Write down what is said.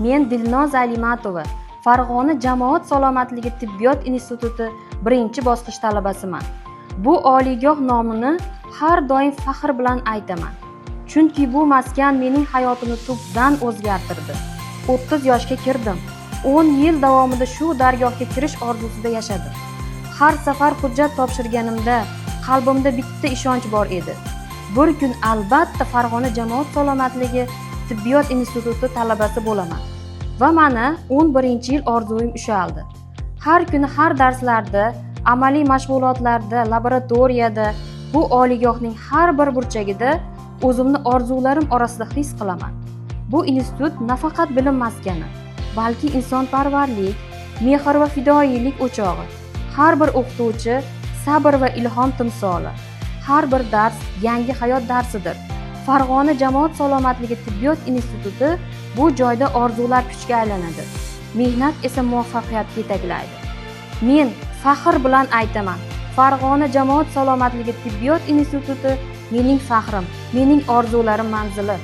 Men Dilnoza Alimatova, Farg'ona jamoat salomatligi tibbiyot instituti 1-bosqich talabasiman. Bu oliygoh nomini har doim faxr bilan aytaman. Chunki bu maskan mening hayotimni tubdan o'zgartirdi. 30 yoshga kirdim. 10 yil davomida shu dargohga kirish orzusida yashadim. Har safar hujjat topshirganimda qalbimda bitta ishonch bor edi. Bir kun albatta Farg'ona jamoat salomatligi tibbiyot instituti talabasi bo'laman. Va mana 11-yil orzuim ushaldi. Har kuni har darslarda, amaliy mashg'ulotlarda, laboratoriyada, bu oliygohning har bir burchagida o'zimni orzularim orasida his qilaman. Bu institut nafaqat bilim maskani, balki insonparvarlik, mehr va fidoyilik o'chog'i. Har bir o'qituvchi sabr va ilhom timsoli. Har bir dars yangi hayot darsidir. Farg'ona jamoat salomatligi tibbiyot instituti bu joyda orzular kuchga aylanadi. Mehnat esa muvaffaqiyatga yetaklaydi. Men faxr bilan aytaman, Farg'ona jamoat salomatligi tibbiyot instituti mening faxrim, mening orzularim manzili.